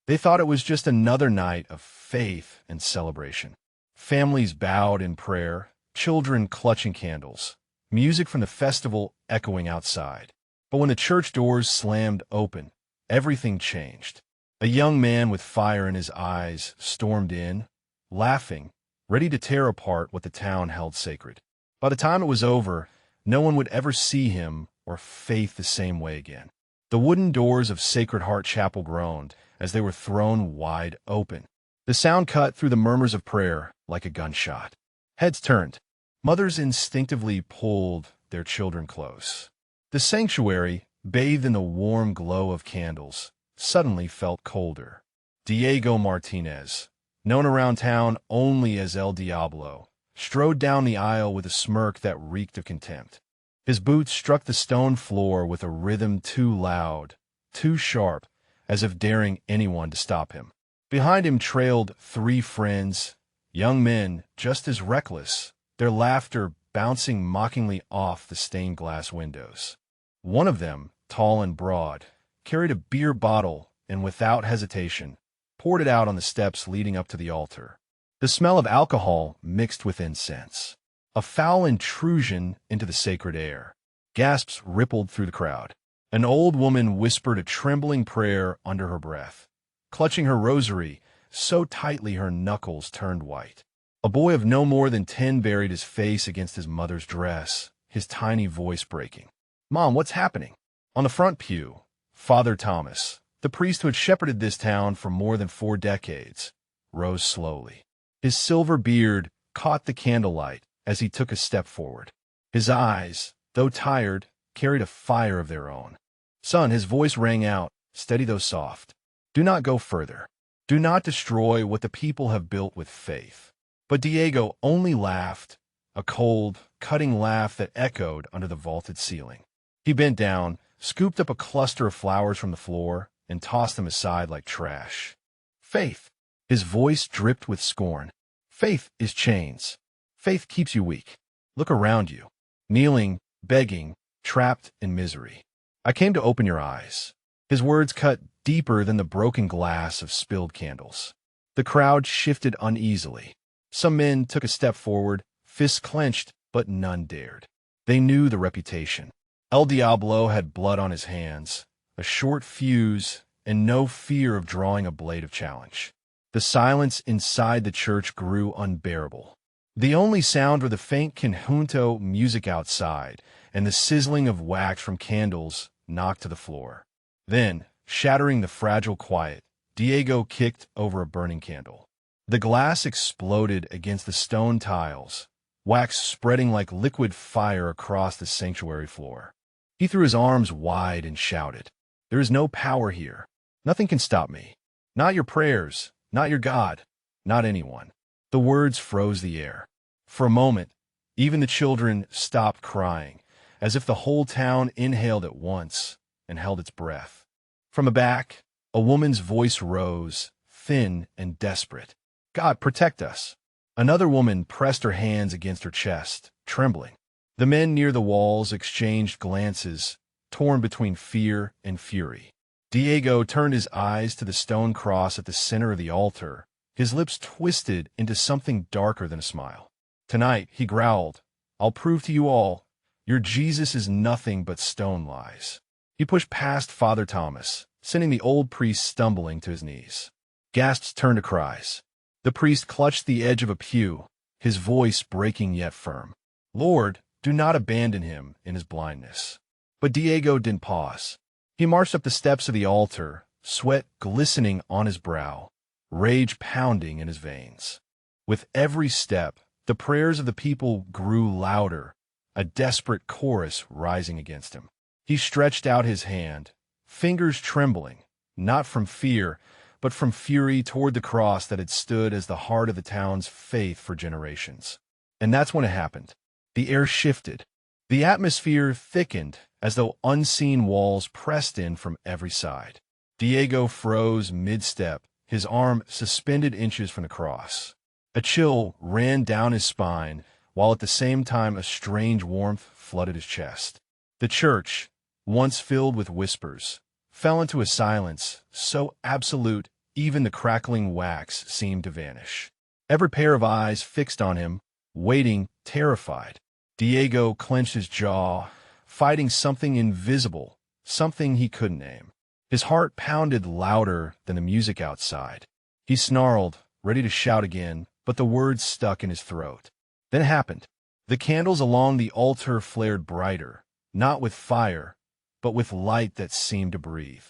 They thought it was just another night of faith and celebration. Families bowed in prayer, children clutching candles, music from the festival echoing outside. But when the church doors slammed open, everything changed. A young man with fire in his eyes stormed in, laughing, ready to tear apart what the town held sacred. By the time it was over, no one would ever see him or faith the same way again. The wooden doors of Sacred Heart Chapel groaned as they were thrown wide open. The sound cut through the murmurs of prayer like a gunshot. Heads turned. Mothers instinctively pulled their children close. The sanctuary, bathed in the warm glow of candles, suddenly felt colder. Diego Martinez, known around town only as El Diablo, strode down the aisle with a smirk that reeked of contempt. His boots struck the stone floor with a rhythm too loud, too sharp, as if daring anyone to stop him. Behind him trailed 3 friends, young men just as reckless, their laughter bouncing mockingly off the stained glass windows. One of them, tall and broad, carried a beer bottle and, without hesitation, poured it out on the steps leading up to the altar. The smell of alcohol mixed with incense. A foul intrusion into the sacred air. Gasps rippled through the crowd. An old woman whispered a trembling prayer under her breath, clutching her rosary so tightly her knuckles turned white. A boy of no more than 10 buried his face against his mother's dress, his tiny voice breaking. "Mom, what's happening?" On the front pew, Father Thomas, the priest who had shepherded this town for more than 4 decades, rose slowly. His silver beard caught the candlelight as he took a step forward. His eyes, though tired, carried a fire of their own. "Son," his voice rang out, steady though soft, "do not go further. Do not destroy what the people have built with faith." But Diego only laughed, a cold, cutting laugh that echoed under the vaulted ceiling. He bent down, scooped up a cluster of flowers from the floor, and tossed them aside like trash. "Faith." His voice dripped with scorn. "Faith is chains. Faith keeps you weak. Look around you. Kneeling, begging, trapped in misery. I came to open your eyes." His words cut deeper than the broken glass of spilled candles. The crowd shifted uneasily. Some men took a step forward, fists clenched, but none dared. They knew the reputation. El Diablo had blood on his hands, a short fuse, and no fear of drawing a blade of challenge. The silence inside the church grew unbearable. The only sound were the faint conjunto music outside and the sizzling of wax from candles knocked to the floor. Then, shattering the fragile quiet, Diego kicked over a burning candle. The glass exploded against the stone tiles, wax spreading like liquid fire across the sanctuary floor. He threw his arms wide and shouted, "There is no power here. Nothing can stop me. Not your prayers, not your God, not anyone." The words froze the air. For a moment, even the children stopped crying, as if the whole town inhaled at once and held its breath. From the back, a woman's voice rose, thin and desperate. "God, protect us." Another woman pressed her hands against her chest, trembling. The men near the walls exchanged glances, torn between fear and fury. Diego turned his eyes to the stone cross at the center of the altar, his lips twisted into something darker than a smile. "Tonight," he growled, "I'll prove to you all, your Jesus is nothing but stone lies." He pushed past Father Thomas, sending the old priest stumbling to his knees. Gasps turned to cries. The priest clutched the edge of a pew, his voice breaking yet firm. "Lord, do not abandon him in his blindness." But Diego didn't pause. He marched up the steps of the altar, sweat glistening on his brow, rage pounding in his veins. With every step, the prayers of the people grew louder, a desperate chorus rising against him. He stretched out his hand, fingers trembling, not from fear, but from fury toward the cross that had stood as the heart of the town's faith for generations. And that's when it happened. The air shifted. The atmosphere thickened as though unseen walls pressed in from every side. Diego froze mid-step, his arm suspended inches from the cross. A chill ran down his spine, while at the same time a strange warmth flooded his chest. The church, once filled with whispers, fell into a silence so absolute even the crackling wax seemed to vanish. Every pair of eyes fixed on him, waiting, terrified. Diego clenched his jaw, fighting something invisible, something he couldn't name. His heart pounded louder than the music outside. He snarled, ready to shout again, but the words stuck in his throat. Then it happened. The candles along the altar flared brighter, not with fire, but with light that seemed to breathe.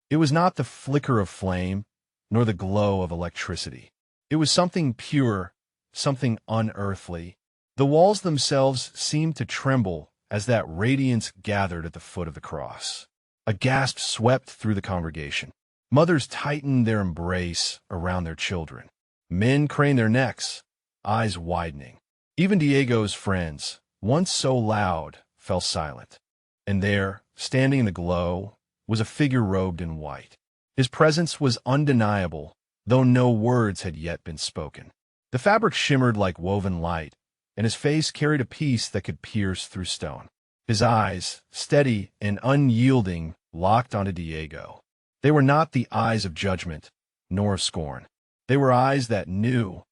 It was not the flicker of flame, nor the glow of electricity. It was something pure, something unearthly. The walls themselves seemed to tremble as that radiance gathered at the foot of the cross. A gasp swept through the congregation. Mothers tightened their embrace around their children. Men craned their necks, eyes widening. Even Diego's friends, once so loud, fell silent. And there, standing in the glow, was a figure robed in white. His presence was undeniable, though no words had yet been spoken. The fabric shimmered like woven light, and his face carried a peace that could pierce through stone. His eyes, steady and unyielding, locked onto Diego. They were not the eyes of judgment, nor of scorn. They were eyes that knew,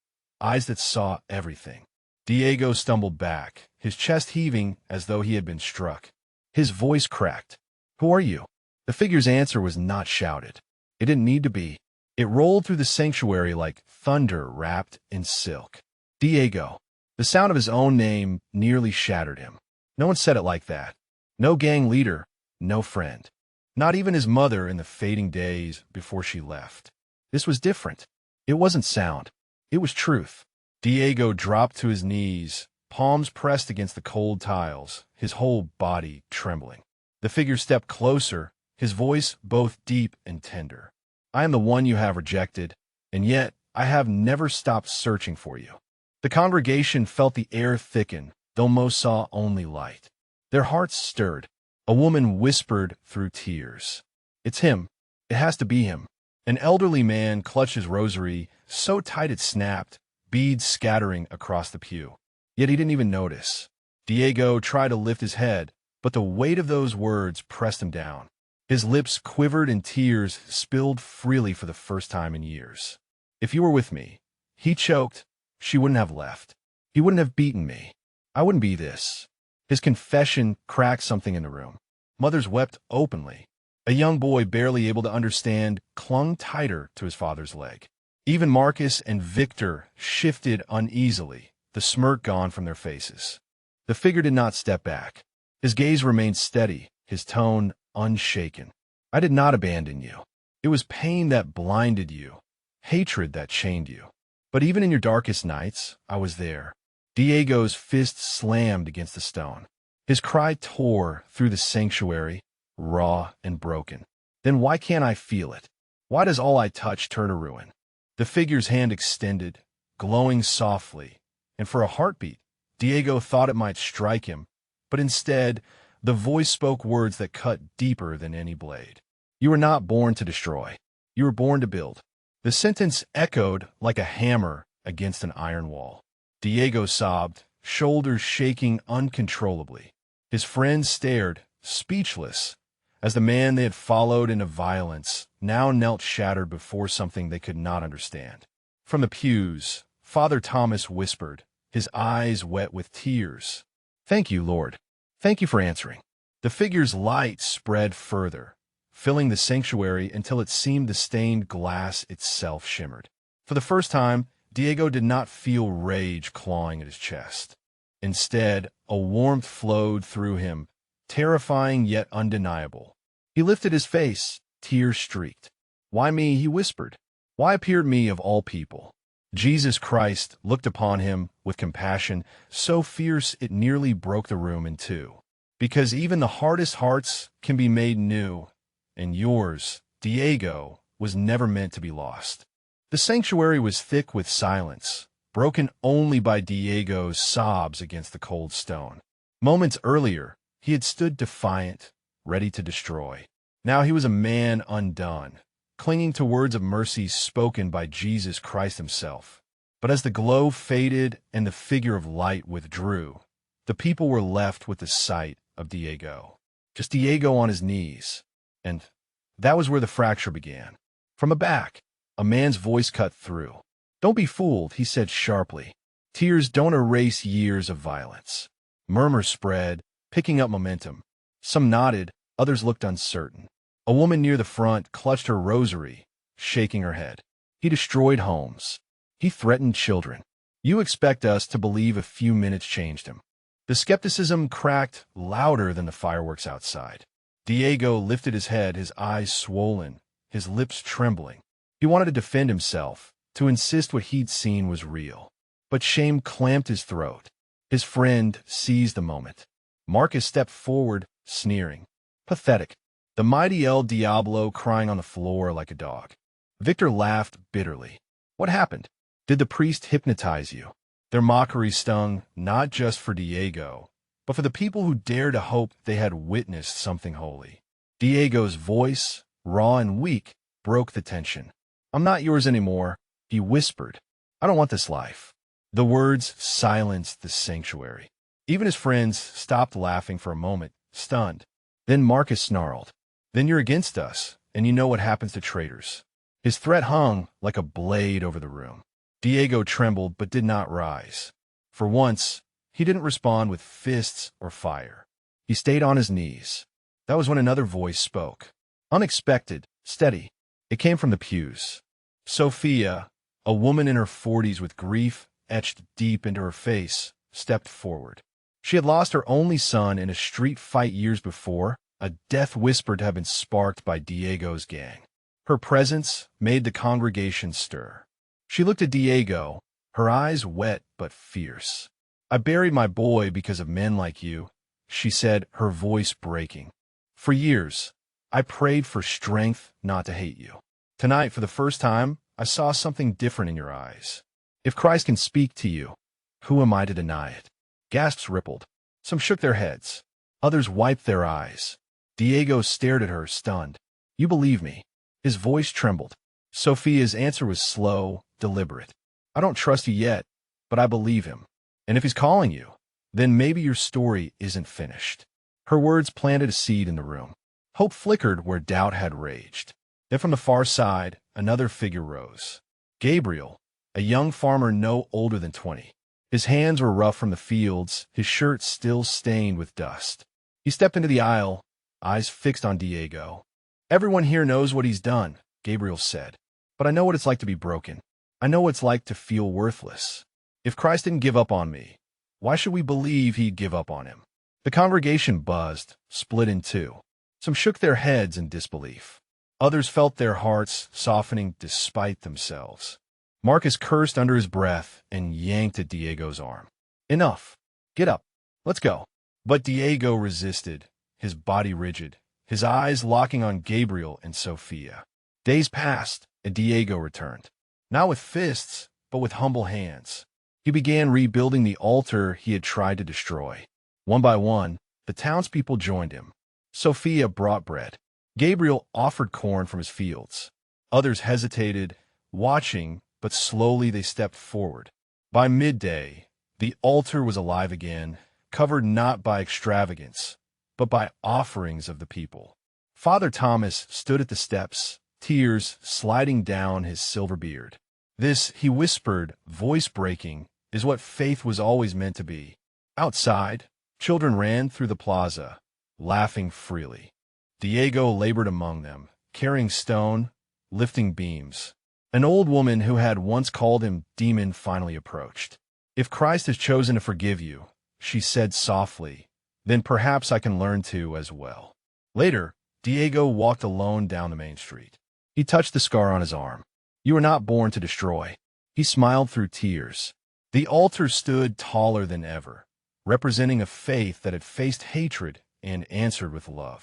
eyes that saw everything. Diego stumbled back, his chest heaving as though he had been struck. His voice cracked. "Who are you?" The figure's answer was not shouted. It didn't need to be. It rolled through the sanctuary like thunder wrapped in silk. Diego. The sound of his own name nearly shattered him. No one said it like that. No gang leader, no friend. Not even his mother in the fading days before she left. This was different. It wasn't sound. It was truth. Diego dropped to his knees, palms pressed against the cold tiles, his whole body trembling. The figure stepped closer, his voice both deep and tender. "I am the one you have rejected, and yet I have never stopped searching for you." The congregation felt the air thicken, though most saw only light. Their hearts stirred. A woman whispered through tears. "It's him. It has to be him." An elderly man clutched his rosary, so tight it snapped, beads scattering across the pew. Yet he didn't even notice. Diego tried to lift his head, but the weight of those words pressed him down. His lips quivered and tears spilled freely for the first time in years. "If you were with me," he choked, "she wouldn't have left. He wouldn't have beaten me. I wouldn't be this." His confession cracked something in the room. Mothers wept openly. A young boy barely able to understand clung tighter to his father's leg. Even Marcus and Victor shifted uneasily, the smirk gone from their faces. The figure did not step back. His gaze remained steady, his tone unshaken. "I did not abandon you. It was pain that blinded you, hatred that chained you. But even in your darkest nights, I was there." Diego's fist slammed against the stone. His cry tore through the sanctuary, raw and broken. "Then why can't I feel it? Why does all I touch turn to ruin?" The figure's hand extended, glowing softly, and for a heartbeat, Diego thought it might strike him, but instead, the voice spoke words that cut deeper than any blade. "You were not born to destroy. You were born to build." The sentence echoed like a hammer against an iron wall. Diego sobbed, shoulders shaking uncontrollably. His friends stared, speechless, as the man they had followed into violence now knelt shattered before something they could not understand. From the pews, Father Thomas whispered, his eyes wet with tears, "Thank you, Lord. Thank you for answering." The figure's light spread further, filling the sanctuary until it seemed the stained glass itself shimmered. For the first time, Diego did not feel rage clawing at his chest. Instead, a warmth flowed through him, terrifying yet undeniable. He lifted his face, tears streaked. "Why me?" he whispered. "Why appeared me of all people?" Jesus Christ looked upon him with compassion so fierce it nearly broke the room in two. Because even the hardest hearts can be made new, and yours, Diego, was never meant to be lost. The sanctuary was thick with silence, broken only by Diego's sobs against the cold stone. Moments earlier, he had stood defiant, ready to destroy. Now he was a man undone, clinging to words of mercy spoken by Jesus Christ himself. But as the glow faded and the figure of light withdrew, the people were left with the sight of Diego. Just Diego on his knees. And that was where the fracture began. From the back, A man's voice cut through. "Don't be fooled," he said sharply. "Tears don't erase years of violence." Murmurs spread, picking up momentum. Some nodded, others looked uncertain. A woman near the front clutched her rosary, shaking her head. "He destroyed homes. He threatened children. You expect us to believe a few minutes changed him." The skepticism cracked louder than the fireworks outside. Diego lifted his head, his eyes swollen, his lips trembling. He wanted to defend himself, to insist what he'd seen was real. But shame clamped his throat. His friend seized the moment. Marcus stepped forward, sneering. "Pathetic. The mighty El Diablo crying on the floor like a dog." Victor laughed bitterly. "What happened? Did the priest hypnotize you?" Their mockery stung not just for Diego, but for the people who dared to hope they had witnessed something holy. Diego's voice, raw and weak, broke the tension. "I'm not yours anymore," he whispered. "I don't want this life." The words silenced the sanctuary. Even his friends stopped laughing for a moment, stunned. Then Marcus snarled. "Then you're against us, and you know what happens to traitors." His threat hung like a blade over the room. Diego trembled but did not rise. For once, he didn't respond with fists or fire. He stayed on his knees. That was when another voice spoke. Unexpected, steady. It came from the pews. Sophia, a woman in her 40s with grief etched deep into her face, stepped forward. She had lost her only son in a street fight years before, a death whispered to have been sparked by Diego's gang. Her presence made the congregation stir. She looked at Diego, her eyes wet but fierce. "I buried my boy because of men like you," she said, her voice breaking. "For years, I prayed for strength not to hate you. Tonight, for the first time, I saw something different in your eyes. If Christ can speak to you, who am I to deny it?" Gasps rippled. Some shook their heads. Others wiped their eyes. Diego stared at her, stunned. "You believe me?" His voice trembled. Sophia's answer was slow, deliberate. "I don't trust you yet, but I believe him. And if he's calling you, then maybe your story isn't finished." Her words planted a seed in the room. Hope flickered where doubt had raged. Then from the far side, another figure rose. Gabriel, a young farmer no older than 20. His hands were rough from the fields, his shirt still stained with dust. He stepped into the aisle, eyes fixed on Diego. "Everyone here knows what he's done," Gabriel said. "But I know what it's like to be broken. I know what it's like to feel worthless. If Christ didn't give up on me, why should we believe he'd give up on him?" The congregation buzzed, split in two. Some shook their heads in disbelief. Others felt their hearts softening despite themselves. Marcus cursed under his breath and yanked at Diego's arm. "Enough. Get up. Let's go." But Diego resisted, his body rigid, his eyes locking on Gabriel and Sophia. Days passed, and Diego returned. Not with fists, but with humble hands. He began rebuilding the altar he had tried to destroy. One by one, the townspeople joined him. Sophia brought bread. Gabriel offered corn from his fields. Others hesitated, watching, but slowly they stepped forward. By midday, the altar was alive again, covered not by extravagance, but by offerings of the people. Father Thomas stood at the steps, tears sliding down his silver beard. "This," he whispered, voice breaking, "is what faith was always meant to be." Outside, children ran through the plaza, laughing freely. Diego labored among them, carrying stone, lifting beams. An old woman who had once called him demon finally approached. "If Christ has chosen to forgive you," she said softly, "then perhaps I can learn to as well." Later, Diego walked alone down the main street. He touched the scar on his arm. "You were not born to destroy." He smiled through tears. The altar stood taller than ever, representing a faith that had faced hatred and answered with love.